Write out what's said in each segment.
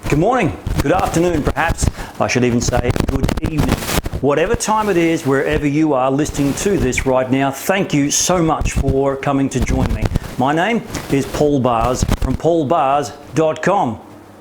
Good morning, good afternoon, perhaps I should even say good evening. Whatever time it is, wherever you are listening to this right now, thank you so much for coming to join me. My name is Paul Bars from paulbars.com.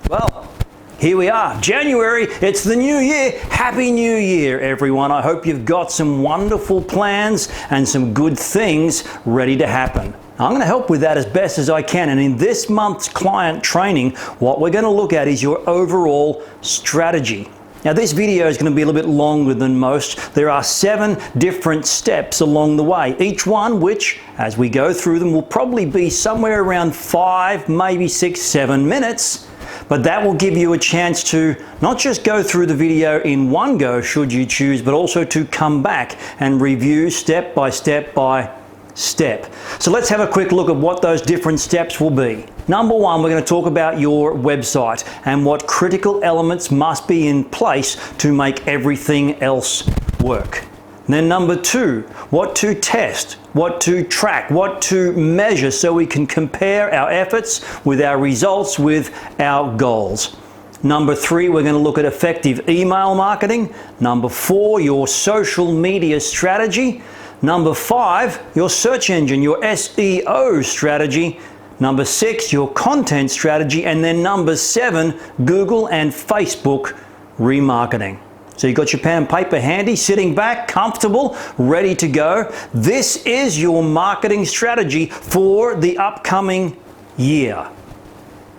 Well, here we are, January, it's the new year. Happy New Year, everyone. I hope you've got some wonderful plans and some good things ready to happen. I'm going to help with that as best as I can, and in this month's client training, what we're going to look at is your overall strategy. Now this video is going to be a little bit longer than most. There are 7 different steps along the way, each one which, as we go through them, will probably be somewhere around 5, maybe 6, 7 minutes. But that will give you a chance to not just go through the video in one go, should you choose, but also to come back and review step by step by step. So let's have a quick look at what those different steps will be. Number 1, we're going to talk about your website and what critical elements must be in place to make everything else work. Then number 2, what to test, what to track, what to measure so we can compare our efforts with our results with our goals. Number 3, we're going to look at effective email marketing. Number 4, your social media strategy. Number 5, your search engine, your SEO strategy. Number 6, your content strategy. And then number 7, Google and Facebook remarketing. So you've got your pen and paper handy, sitting back, comfortable, ready to go. This is your marketing strategy for the upcoming year.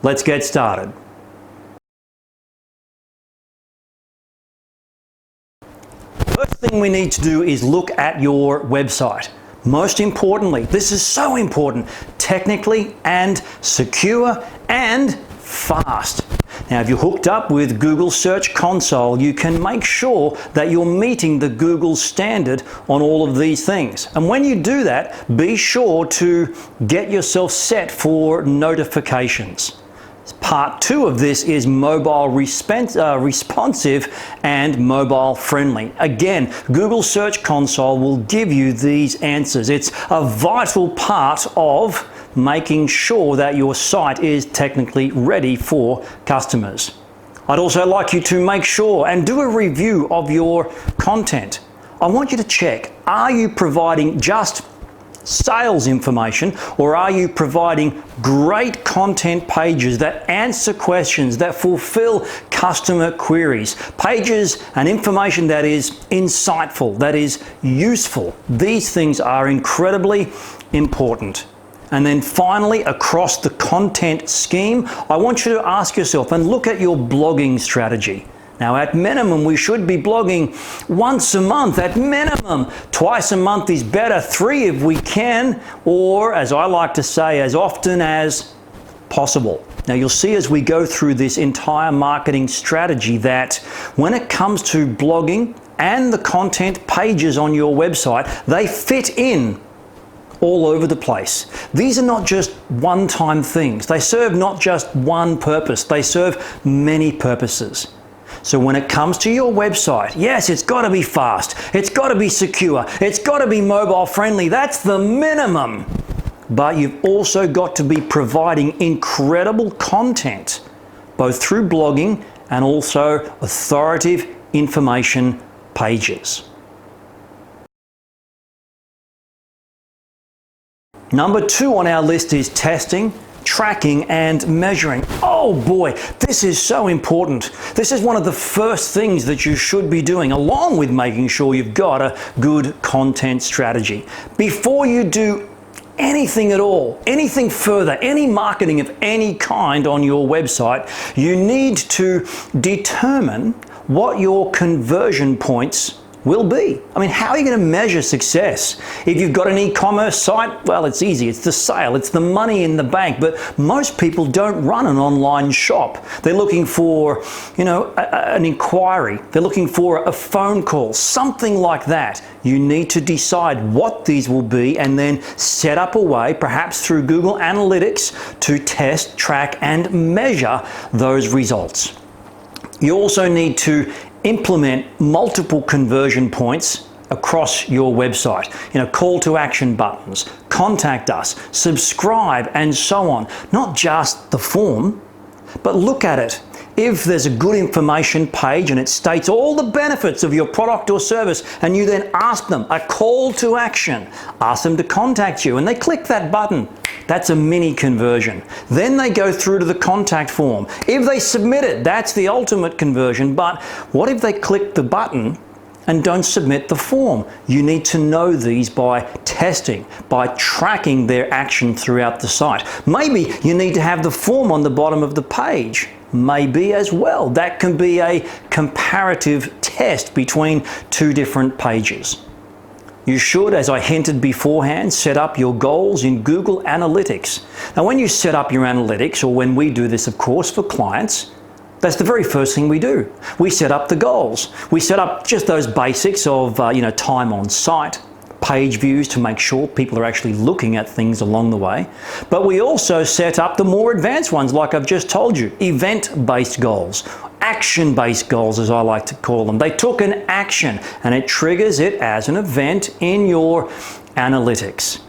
Let's get started. First thing we need to do is look at your website. Most importantly, this is so important, technically and secure and fast. Now, if you're hooked up with Google Search Console, you can make sure that you're meeting the Google standard on all of these things. And when you do that, be sure to get yourself set for notifications. Part 2 of this is mobile responsive and mobile friendly. Again, Google Search Console will give you these answers. It's a vital part of making sure that your site is technically ready for customers. I'd also like you to make sure and do a review of your content. I want you to check, are you providing just sales information, or are you providing great content pages that answer questions, that fulfill customer queries, pages and information that is insightful, that is useful? These things are incredibly important. And then finally, across the content scheme, I want you to ask yourself and look at your blogging strategy. Now, at minimum, we should be blogging once a month, at minimum. Twice a month is better, 3 if we can, or as I like to say, as often as possible. Now, you'll see as we go through this entire marketing strategy that when it comes to blogging and the content pages on your website, they fit in all over the place. These are not just one-time things. They serve not just one purpose, they serve many purposes. So when it comes to your website, yes, it's got to be fast, it's got to be secure, it's got to be mobile friendly, that's the minimum. But you've also got to be providing incredible content, both through blogging and also authoritative information pages. Number 2 on our list is testing, tracking and measuring. Oh boy, this is so important. This is one of the first things that you should be doing, along with making sure you've got a good content strategy. Before you do anything at all, anything further, any marketing of any kind on your website, you need to determine what your conversion points will be. I mean, how are you going to measure success? If you've got an e-commerce site, well, it's easy. It's the sale, it's the money in the bank. But most people don't run an online shop. They're looking for, an inquiry. They're looking for a phone call, something like that. You need to decide what these will be and then set up a way, perhaps through Google Analytics, to test, track, and measure those results. You also need to implement multiple conversion points across your website. Call to action buttons, contact us, subscribe, and so on. Not just the form, but look at it. If there's a good information page and it states all the benefits of your product or service, and you then ask them a call to action, ask them to contact you, and they click that button, that's a mini conversion. Then they go through to the contact form. If they submit it, that's the ultimate conversion. But what if they click the button and don't submit the form? You need to know these by testing, by tracking their action throughout the site. Maybe you need to have the form on the bottom of the page. Maybe as well. That can be a comparative test between two different pages. You should, as I hinted beforehand, set up your goals in Google Analytics. Now, when you set up your analytics, or when we do this, of course, for clients, that's the very first thing we do. We set up the goals. We set up just those basics of time on site, page views to make sure people are actually looking at things along the way. But we also set up the more advanced ones, like I've just told you, event-based goals, action-based goals as I like to call them. They took an action and it triggers it as an event in your analytics.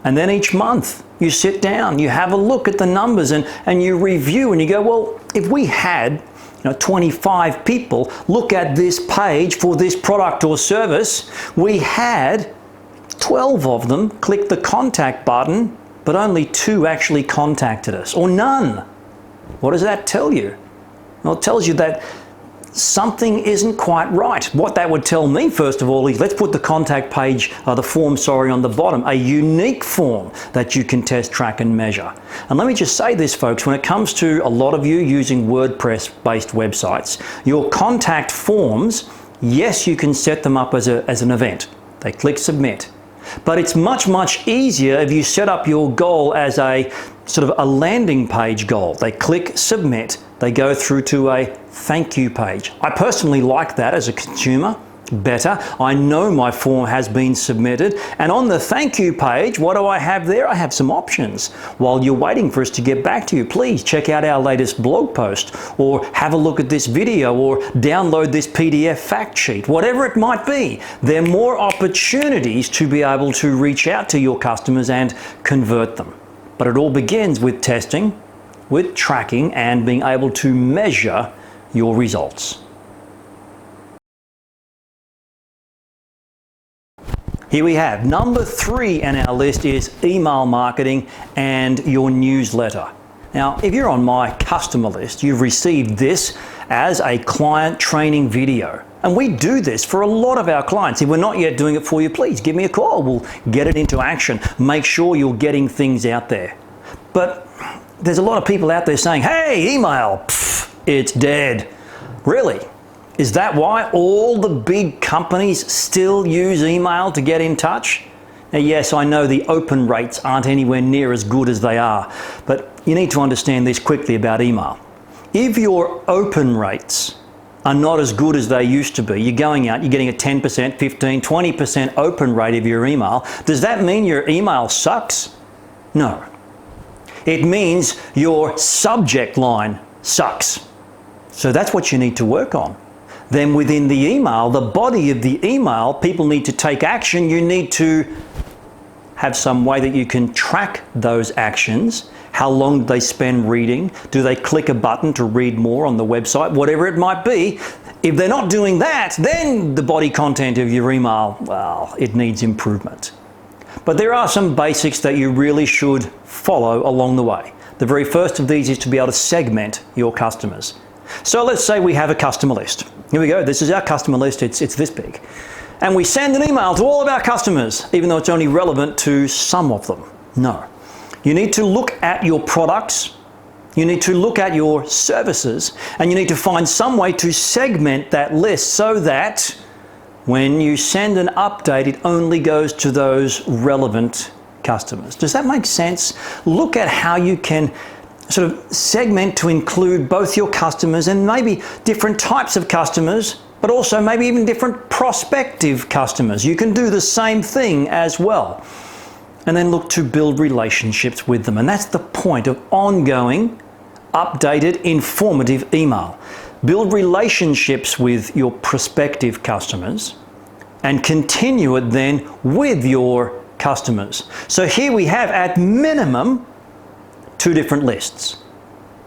And then each month you sit down, you have a look at the numbers and you review and you go, well, if we had 25 people look at this page for this product or service, we had 12 of them click the contact button, but only 2 actually contacted us, or none. What does that tell you? Well, it tells you that something isn't quite right. What that would tell me, first of all, is let's put the contact page, the form, on the bottom, a unique form that you can test, track, and measure. And let me just say this, folks, when it comes to a lot of you using WordPress-based websites, your contact forms, yes, you can set them up as an event. They click submit. But it's much, much easier if you set up your goal as a sort of a landing page goal. They click submit, they go through to a thank you page. I personally like that as a consumer better. I know my form has been submitted, and on the thank you page, what do I have there? I have some options. While you're waiting for us to get back to you, please check out our latest blog post, or have a look at this video, or download this PDF fact sheet, whatever it might be. There are more opportunities to be able to reach out to your customers and convert them. But it all begins with testing, with tracking, and being able to measure your results. Here we have number 3 on our list is email marketing and your newsletter. Now, if you're on my customer list, you've received this as a client training video. And we do this for a lot of our clients. If we're not yet doing it for you, please give me a call. We'll get it into action. Make sure you're getting things out there. But there's a lot of people out there saying, hey, email, it's dead. Really? Is that why all the big companies still use email to get in touch? Now, yes, I know the open rates aren't anywhere near as good as they are, but you need to understand this quickly about email. If your open rates are not as good as they used to be, you're going out, you're getting a 10%, 15, 20% open rate of your email, does that mean your email sucks? No. It means your subject line sucks. So that's what you need to work on. Then within the email, the body of the email, people need to take action. You need to have some way that you can track those actions. How long do they spend reading? Do they click a button to read more on the website? Whatever it might be. If they're not doing that, then the body content of your email, well, it needs improvement. But there are some basics that you really should follow along the way. The very first of these is to be able to segment your customers. So let's say we have a customer list. Here we go, this is our customer list, it's this big. And we send an email to all of our customers, even though it's only relevant to some of them. No. You need to look at your products, you need to look at your services, and you need to find some way to segment that list so that when you send an update, it only goes to those relevant customers. Does that make sense? Look at how you can sort of segment to include both your customers and maybe different types of customers, but also maybe even different prospective customers. You can do the same thing as well. And then look to build relationships with them. And that's the point of ongoing, updated, informative email. Build relationships with your prospective customers and continue it then with your customers. So here we have at minimum 2 different lists.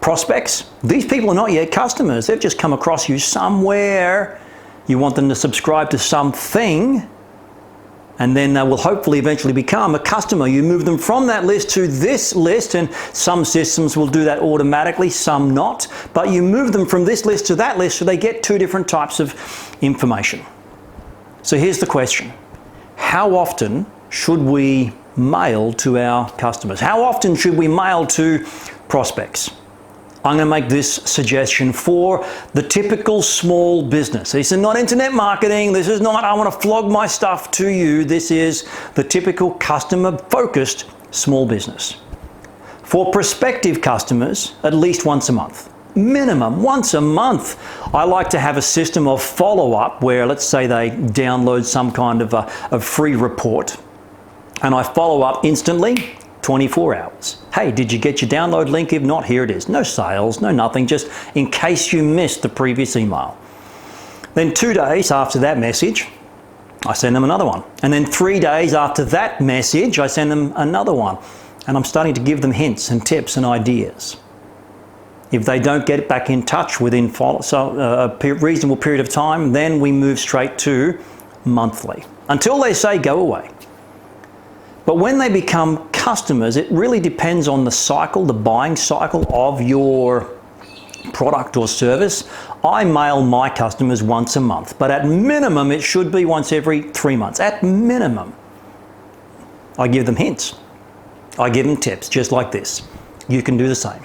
Prospects, these people are not yet customers. They've just come across you somewhere. You want them to subscribe to something, and then they will hopefully eventually become a customer. You move them from that list to this list, and some systems will do that automatically, some not. But you move them from this list to that list so they get two different types of information. So here's the question. How often should we mail to our customers? How often should we mail to prospects? I'm going to make this suggestion for the typical small business. This is not internet marketing. This is not, I want to flog my stuff to you. This is the typical customer-focused small business. For prospective customers, at least once a month. Minimum, once a month. I like to have a system of follow-up where, let's say they download some kind of a free report, and I follow up instantly, 24 hours. Hey, did you get your download link? If not, here it is. No sales, no nothing, just in case you missed the previous email. Then 2 days after that message, I send them another one. And then 3 days after that message, I send them another one. And I'm starting to give them hints and tips and ideas. If they don't get back in touch within a reasonable period of time, then we move straight to monthly, until they say go away. But when they become customers, it really depends on the cycle, the buying cycle of your product or service. I mail my customers once a month, but at minimum it should be once every 3 months. At minimum. I give them hints. I give them tips, just like this. You can do the same.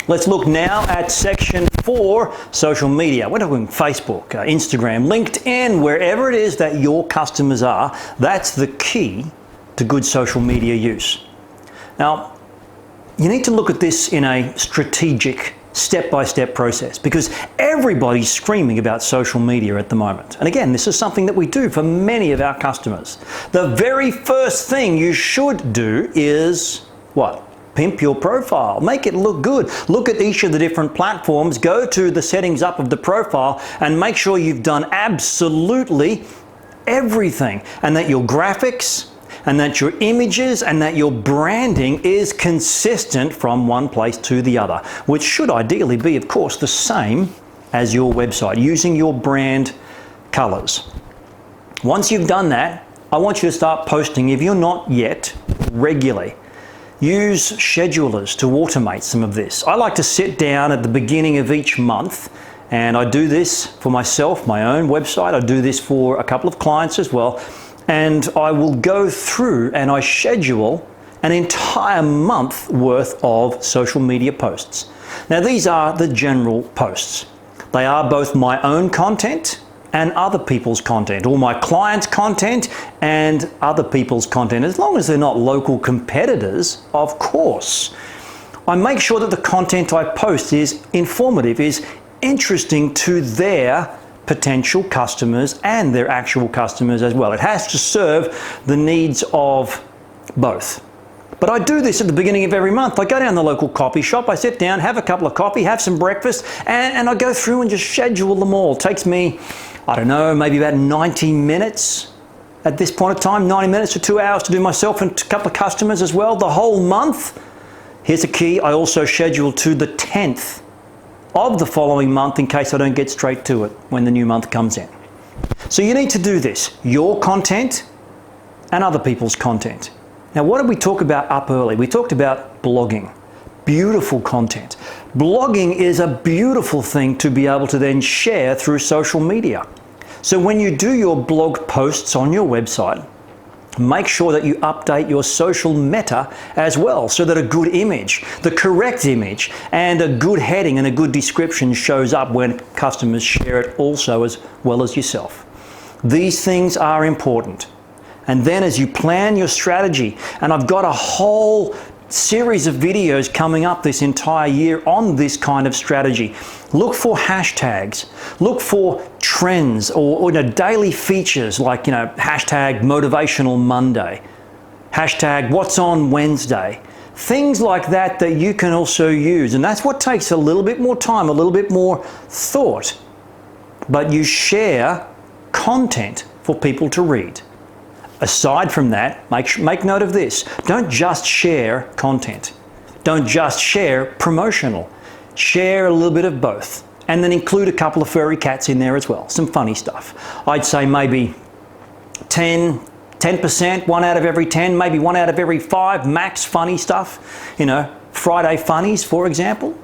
Let's look now at section 4, social media. We're talking Facebook, Instagram, LinkedIn, wherever it is that your customers are. That's the key to good social media use. Now, you need to look at this in a strategic, step-by-step process, because everybody's screaming about social media at the moment. And again, this is something that we do for many of our customers. The very first thing you should do is what? Pimp your profile. Make it look good. Look at each of the different platforms. Go to the settings up of the profile and make sure you've done absolutely everything, and that your graphics and that your images and that your branding is consistent from one place to the other, which should ideally be, of course, the same as your website, using your brand colors. Once you've done that, I want you to start posting, if you're not yet, regularly. Use schedulers to automate some of this. I like to sit down at the beginning of each month, and I do this for myself, my own website. I do this for a couple of clients as well. And I will go through and I schedule an entire month worth of social media posts. Now, these are the general posts. They are both my own content and other people's content, or my clients' content and other people's content, as long as they're not local competitors, of course. I make sure that the content I post is informative, is interesting to their potential customers and their actual customers as well. It has to serve the needs of both. But I do this at the beginning of every month. I go down to the local coffee shop, I sit down, have a cup of coffee, have some breakfast, and I go through and just schedule them all. It takes me, I don't know, maybe about 90 minutes at this point of time, 90 minutes to 2 hours to do myself and a couple of customers as well, the whole month. Here's a key, I also schedule to the 10th of the following month in case I don't get straight to it when the new month comes in. So you need to do this, your content and other people's content. Now, what did we talk about up early? We talked about blogging. Beautiful content. Blogging is a beautiful thing to be able to then share through social media. So when you do your blog posts on your website, make sure that you update your social meta as well, so that a good image, the correct image, and a good heading and a good description shows up when customers share it also, as well as yourself. These things are important. And then as you plan your strategy, and I've got a whole series of videos coming up this entire year on this kind of strategy. Look for hashtags, look for trends or daily features like, hashtag motivational Monday, hashtag what's on Wednesday, things like that that you can also use. And that's what takes a little bit more time, a little bit more thought. But you share content for people to read. Aside from that, make note of this. Don't just share content. Don't just share promotional. Share a little bit of both. And then include a couple of furry cats in there as well. Some funny stuff. I'd say maybe 10%, 1 out of every 10, maybe 1 out of every 5, max funny stuff. You know, Friday funnies, for example.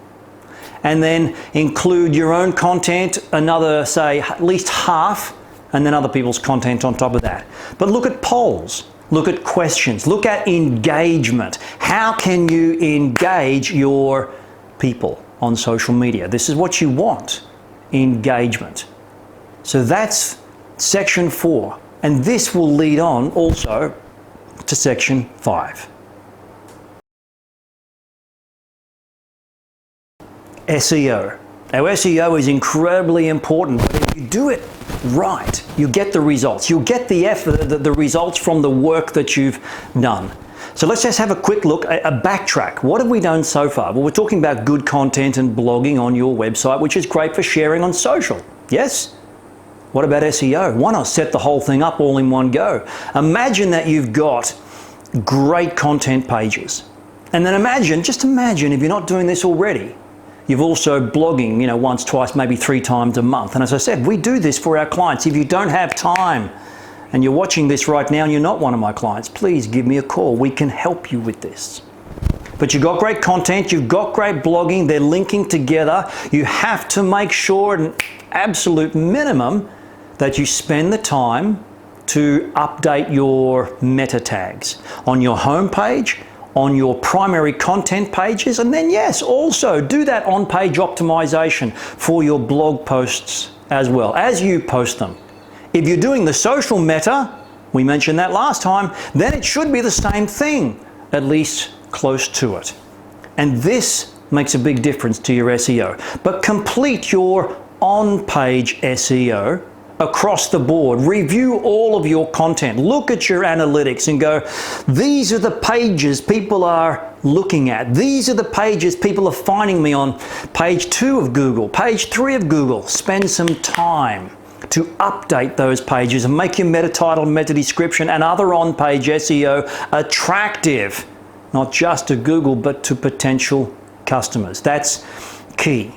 And then include your own content, another, say, at least half, and then other people's content on top of that. But look at polls, look at questions, look at engagement. How can you engage your people on social media? This is what you want, engagement. So that's section 4. And this will lead on also to section 5. SEO. Now, SEO is incredibly important, but if you do it right, you get the results. You'll get the results from the work that you've done. So let's just have a quick look, a backtrack. What have we done so far? Well, we're talking about good content and blogging on your website, which is great for sharing on social. Yes? What about SEO? Why not set the whole thing up all in one go? Imagine that you've got great content pages. And then just imagine if you're not doing this already, you've also blogging, you know, once, twice, maybe 3 times a month. And as I said, we do this for our clients. If you don't have time and you're watching this right now and you're not one of my clients, please give me a call. We can help you with this. But you've got great content, you've got great blogging, they're linking together. You have to make sure, an absolute minimum, that you spend the time to update your meta tags on your home page, on your primary content pages, and then yes, also do that on-page optimization for your blog posts as well as you post them. If you're doing the social meta, we mentioned that last time, then it should be the same thing, at least close to it. And this makes a big difference to your SEO. But complete your on-page SEO across the board. Review all of your content. Look at your analytics and go, these are the pages people are looking at. These are the pages people are finding me on page 2 of Google, page 3 of Google. Spend some time to update those pages and make your meta title, meta description, and other on-page SEO attractive, not just to Google, but to potential customers. That's key.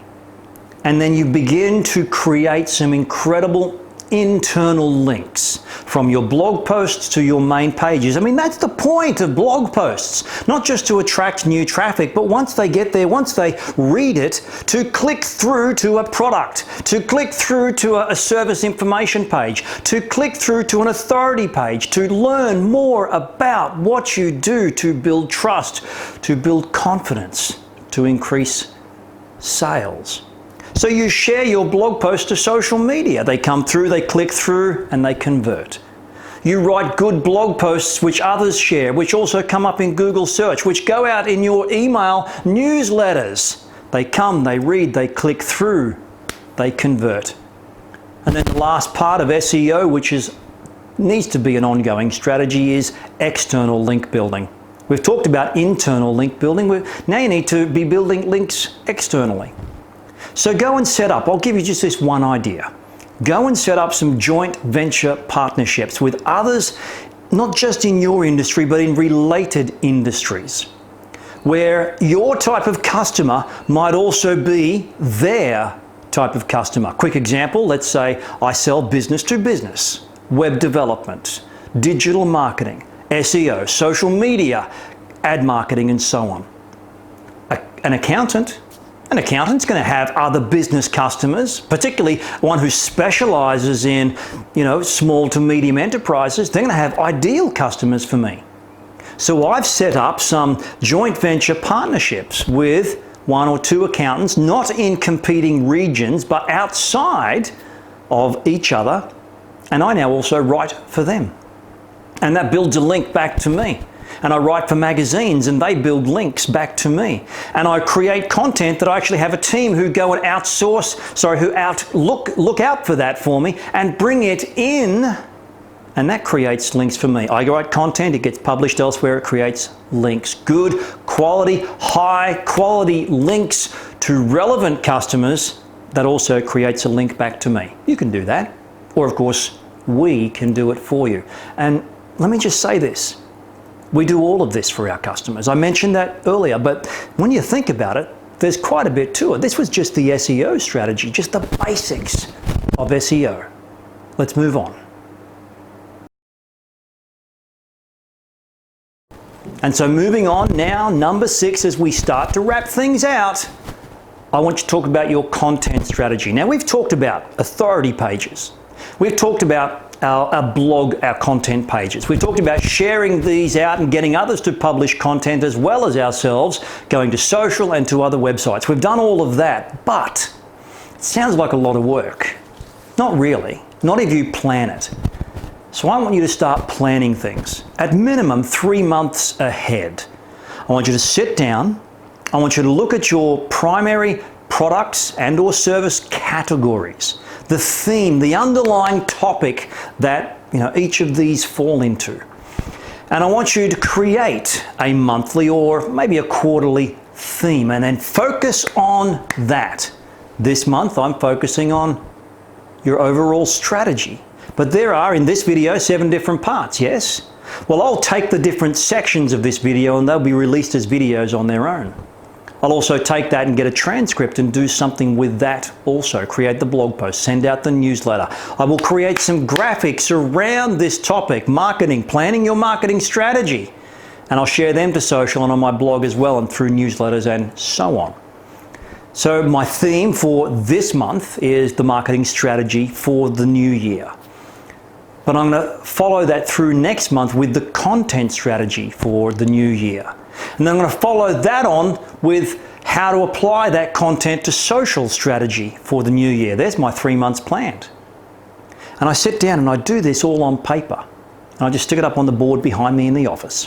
And then you begin to create some incredible internal links from your blog posts to your main pages. I mean, that's the point of blog posts, not just to attract new traffic, but once they get there, once they read it, to click through to a product, to click through to a service information page, to click through to an authority page, to learn more about what you do to build trust, to build confidence, to increase sales. So you share your blog post to social media. They come through, they click through, and they convert. You write good blog posts which others share, which also come up in Google search, which go out in your email newsletters. They come, they read, they click through, they convert. And then the last part of SEO, which needs to be an ongoing strategy, is external link building. We've talked about internal link building. Now you need to be building links externally. So go and set up, I'll give you just this one idea. Go and set up some joint venture partnerships with others, not just in your industry, but in related industries, where your type of customer might also be their type of customer. Quick example, let's say I sell business to business, web development, digital marketing, SEO, social media, ad marketing, and so on. An accountant's going to have other business customers, particularly one who specializes in, small to medium enterprises. They're going to have ideal customers for me. So I've set up some joint venture partnerships with 1 or 2 accountants, not in competing regions, but outside of each other. And I now also write for them. And that builds a link back to me. And I write for magazines and they build links back to me. And I create content that I actually have a team who go and look out for that for me and bring it in. And that creates links for me. I write content, it gets published elsewhere, it creates links. Good quality, high quality links to relevant customers that also creates a link back to me. You can do that. Or of course, we can do it for you. And let me just say this. We do all of this for our customers. I mentioned that earlier, but when you think about it, there's quite a bit to it. This was just the SEO strategy, just the basics of SEO. Let's move on. And so moving on now, number 6, as we start to wrap things out, I want you to talk about your content strategy. Now, we've talked about authority pages. We've talked about our blog, our content pages. We've talked about sharing these out and getting others to publish content as well as ourselves, going to social and to other websites. We've done all of that, but it sounds like a lot of work. Not really, not if you plan it. So I want you to start planning things at minimum 3 months ahead. I want you to sit down. I want you to look at your primary products and or service categories, the theme, the underlying topic that each of these fall into. And I want you to create a monthly or maybe a quarterly theme and then focus on that. This month I'm focusing on your overall strategy. But there are, in this video, 7 different parts, yes? Well, I'll take the different sections of this video and they'll be released as videos on their own. I'll also take that and get a transcript and do something with that also. Create the blog post, send out the newsletter. I will create some graphics around this topic, marketing, planning your marketing strategy. And I'll share them to social and on my blog as well and through newsletters and so on. So my theme for this month is the marketing strategy for the new year. But I'm going to follow that through next month with the content strategy for the new year. And then I'm going to follow that on with how to apply that content to social strategy for the new year. There's my 3 months planned. And I sit down and I do this all on paper. And I just stick it up on the board behind me in the office.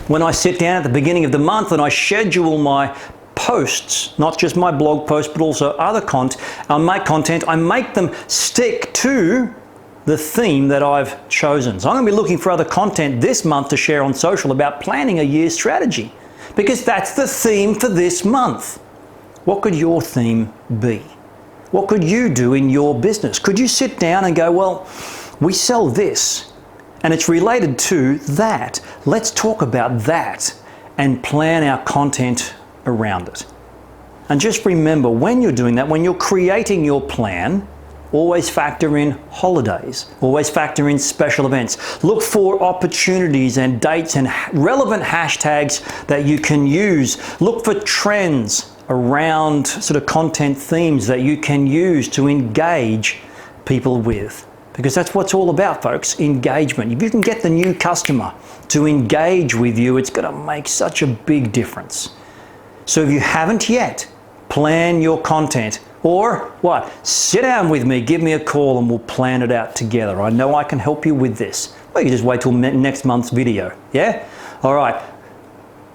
When I sit down at the beginning of the month and I schedule my posts, not just my blog posts, but also other content, I make them stick to the theme that I've chosen. So I'm going to be looking for other content this month to share on social about planning a year's strategy, because that's the theme for this month. What could your theme be? What could you do in your business? Could you sit down and go, well, we sell this and it's related to that. Let's talk about that and plan our content around it. And just remember, when you're doing that, when you're creating your plan, always factor in holidays, always factor in special events. Look for opportunities and dates and relevant hashtags that you can use. Look for trends around sort of content themes that you can use to engage people with. Because that's what it's all about, folks, engagement. If you can get the new customer to engage with you, it's going to make such a big difference. So if you haven't yet, plan your content. Or what? Sit down with me, give me a call and we'll plan it out together. I know I can help you with this. Well, you just wait till next month's video, yeah? All right,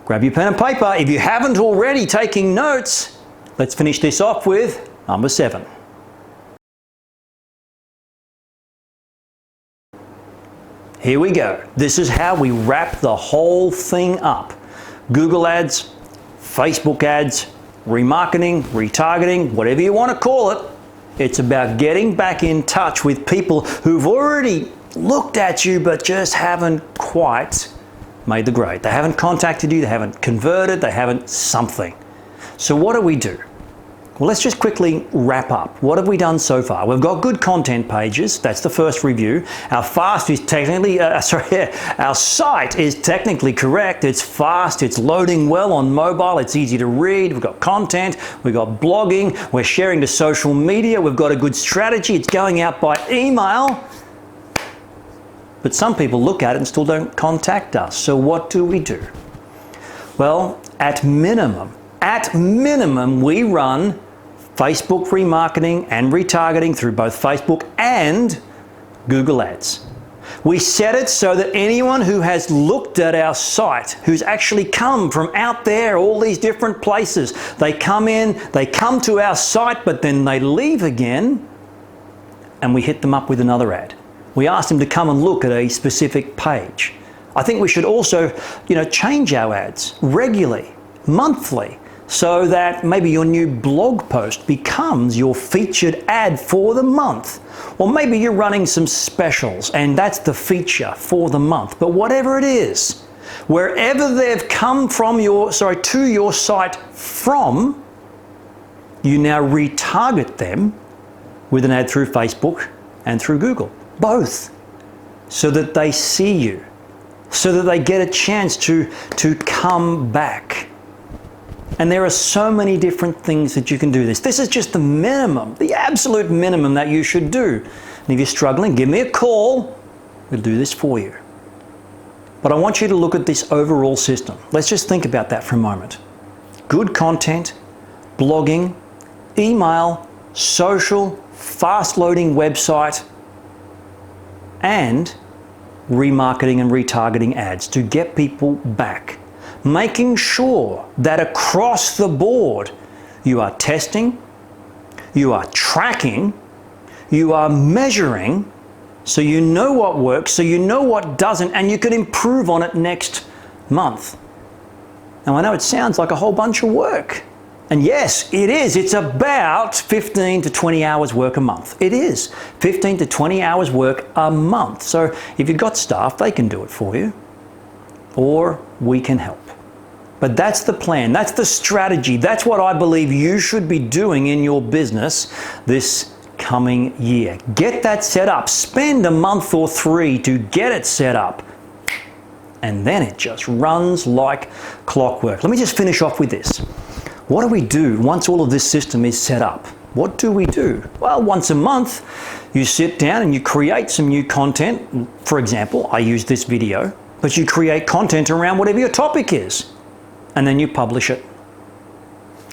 grab your pen and paper. If you haven't already taking notes, let's finish this off with number 7. Here we go. This is how we wrap the whole thing up. Google ads, Facebook ads, remarketing, retargeting, whatever you want to call it. It's about getting back in touch with people who've already looked at you but just haven't quite made the grade. They haven't contacted you, they haven't converted, they haven't something. So what do we do? Well, let's just quickly wrap up. What have we done so far? We've got good content pages. That's the first review. Our site is technically correct. It's fast. It's loading well on mobile. It's easy to read. We've got content. We've got blogging. We're sharing to social media. We've got a good strategy. It's going out by email. But some people look at it and still don't contact us. So what do we do? Well, at minimum, we run Facebook remarketing and retargeting through both Facebook and Google Ads. We set it so that anyone who has looked at our site, who's actually come from out there, all these different places, they come in, they come to our site, but then they leave again, and we hit them up with another ad. We ask them to come and look at a specific page. I think we should also, change our ads regularly, monthly, so that maybe your new blog post becomes your featured ad for the month. Or maybe you're running some specials and that's the feature for the month. But whatever it is, wherever they've come from to your site from, you now retarget them with an ad through Facebook and through Google, both, so that they see you, so that they get a chance to come back. And there are so many different things that you can do this. This is just the minimum, the absolute minimum that you should do. And if you're struggling, give me a call. We'll do this for you. But I want you to look at this overall system. Let's just think about that for a moment. Good content, blogging, email, social, fast-loading website, and remarketing and retargeting ads to get people back. Making sure that across the board you are testing, you are tracking, you are measuring, so you know what works, so you know what doesn't, and you can improve on it next month. Now I know it sounds like a whole bunch of work. And yes, it is. It's about 15 to 20 hours work a month. It is 15 to 20 hours work a month. So if you've got staff, they can do it for you, or we can help. But that's the plan. That's the strategy. That's what I believe you should be doing in your business this coming year. Get that set up. Spend a month or 3 to get it set up. And then it just runs like clockwork. Let me just finish off with this. What do we do once all of this system is set up? What do we do? Well, once a month, you sit down and you create some new content. For example, I use this video, but you create content around whatever your topic is, and then you publish it.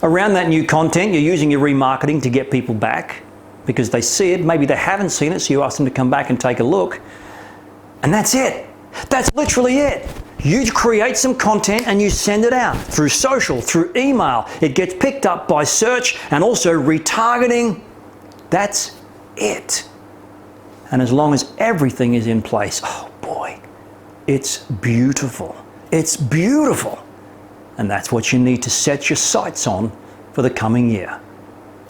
Around that new content, you're using your remarketing to get people back because they see it. Maybe they haven't seen it, so you ask them to come back and take a look. And that's it. That's literally it. You create some content and you send it out through social, through email. It gets picked up by search and also retargeting. That's it. And as long as everything is in place, oh boy, it's beautiful. It's beautiful. And that's what you need to set your sights on for the coming year.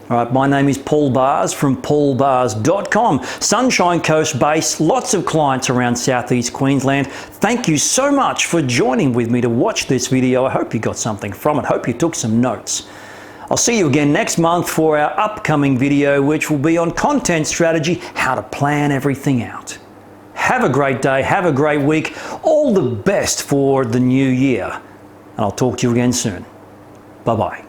All right, my name is Paul Bars from paulbars.com. Sunshine Coast based, lots of clients around Southeast Queensland. Thank you so much for joining with me to watch this video. I hope you got something from it. Hope you took some notes. I'll see you again next month for our upcoming video, which will be on content strategy, how to plan everything out. Have a great day. Have a great week. All the best for the new year. And I'll talk to you again soon. Bye-bye.